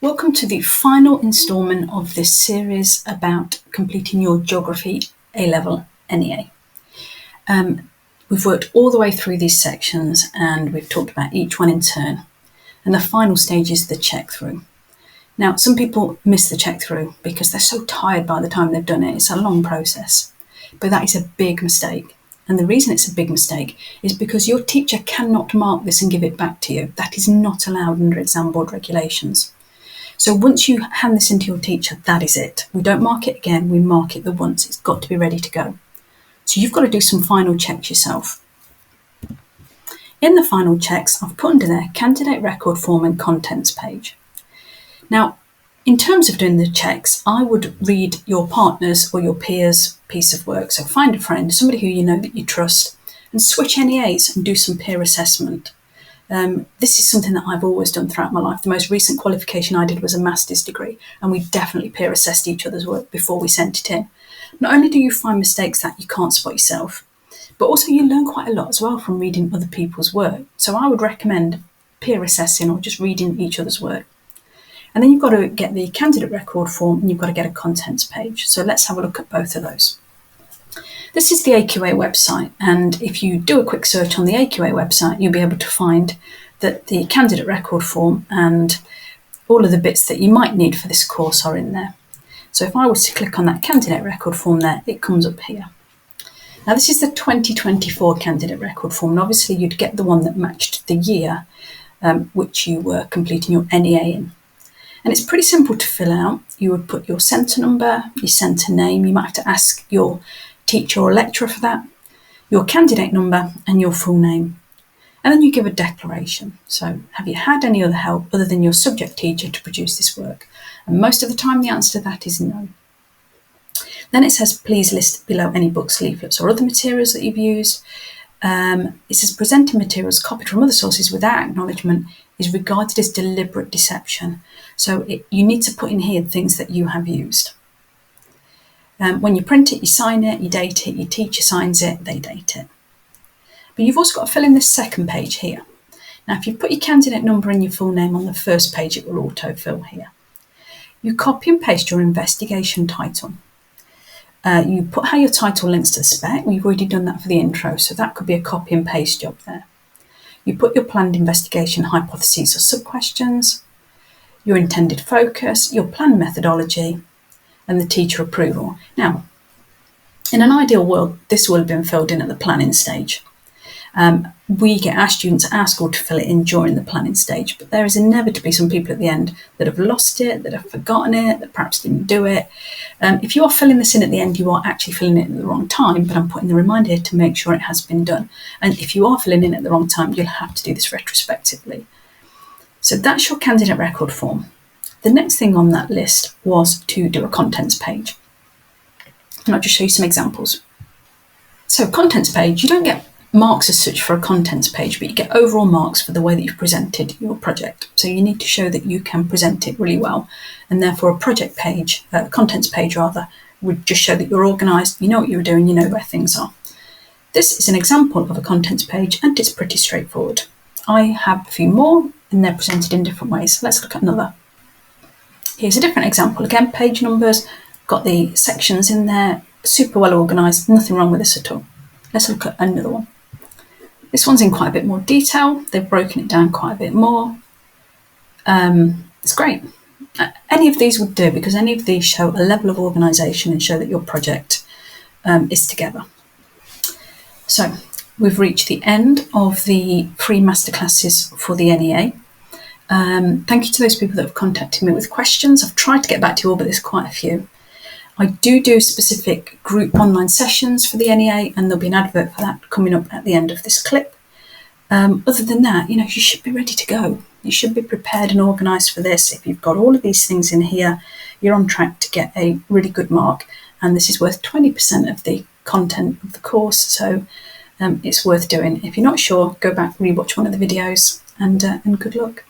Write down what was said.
Welcome to the final instalment of this series about completing your Geography A Level NEA. We've worked all the way through these sections and we've talked about each one in turn. And the final stage is the check through. Now, some people miss the check through because they're so tired by the time they've done it. It's a long process, but that is a big mistake. And the reason it's a big mistake is because your teacher cannot mark this and give it back to you. That is not allowed under exam board regulations. So once you hand this into your teacher, that is it. We don't mark it again, we mark it the once. It's got to be ready to go. So you've got to do some final checks yourself. In the final checks, I've put under there candidate record form and contents page. Now, in terms of doing the checks, I would read your partner's or your peer's piece of work. So find a friend, somebody who you know that you trust, and switch NEAs and do some peer assessment. This is something that I've always done throughout my life. The most recent qualification I did was a master's degree, and we definitely peer assessed each other's work before we sent it in. Not only do you find mistakes that you can't spot yourself, but also you learn quite a lot as well from reading other people's work. So I would recommend peer assessing or just reading each other's work. And then you've got to get the candidate record form and you've got to get a contents page. So let's have a look at both of those. This is the AQA website, and if you do a quick search on the AQA website, you'll be able to find that the candidate record form and all of the bits that you might need for this course are in there. So if I was to click on that candidate record form there, it comes up here. Now this is the 2024 candidate record form, and obviously you'd get the one that matched the year which you were completing your NEA in. And it's pretty simple to fill out. You would put your centre number, your centre name, you might have to ask your teacher or lecturer for that, your candidate number and your full name. And then you give a declaration. So have you had any other help other than your subject teacher to produce this work? And most of the time the answer to that is no. Then it says, please list below any books, leaflets or other materials that you've used. It says presenting materials copied from other sources without acknowledgement is regarded as deliberate deception. So you need to put in here things that you have used. When you print it, you sign it, you date it, your teacher signs it, they date it. But you've also got to fill in this second page here. Now, if you put your candidate number and your full name on the first page, it will autofill here. You copy and paste your investigation title. You put how your title links to the spec. We've already done that for the intro, so that could be a copy and paste job there. You put your planned investigation hypotheses or sub-questions, your intended focus, your planned methodology, and the teacher approval. Now, in an ideal world, this will have been filled in at the planning stage. We get our students at our school to fill it in during the planning stage, but there is inevitably some people at the end that have lost it, that have forgotten it, that perhaps didn't do it. If you are filling this in at the end, you are actually filling it at the wrong time, but I'm putting the reminder here to make sure it has been done. And if you are filling in at the wrong time, you'll have to do this retrospectively. So that's your candidate record form. The next thing on that list was to do a contents page. And I'll just show you some examples. So contents page, you don't get marks as such for a contents page, but you get overall marks for the way that you've presented your project. So you need to show that you can present it really well. And therefore a project page, contents page rather, would just show that you're organised, you know what you're doing, you know where things are. This is an example of a contents page and it's pretty straightforward. I have a few more and they're presented in different ways. Let's look at another. Here's a different example. Again, page numbers, got the sections in there, super well organised, nothing wrong with this at all. Let's look at another one. This one's in quite a bit more detail. They've broken it down quite a bit more. It's great. Any of these would do because any of these show a level of organisation and show that your project is together. So we've reached the end of the free masterclasses for the NEA. Thank you to those people that have contacted me with questions. I've tried to get back to you all, but there's quite a few. I do specific group online sessions for the NEA, and there'll be an advert for that coming up at the end of this clip. Other than that, you should be ready to go. You should be prepared and organised for this. If you've got all of these things in here, you're on track to get a really good mark, and this is worth 20% of the content of the course, so it's worth doing. If you're not sure, go back, rewatch one of the videos, and good luck.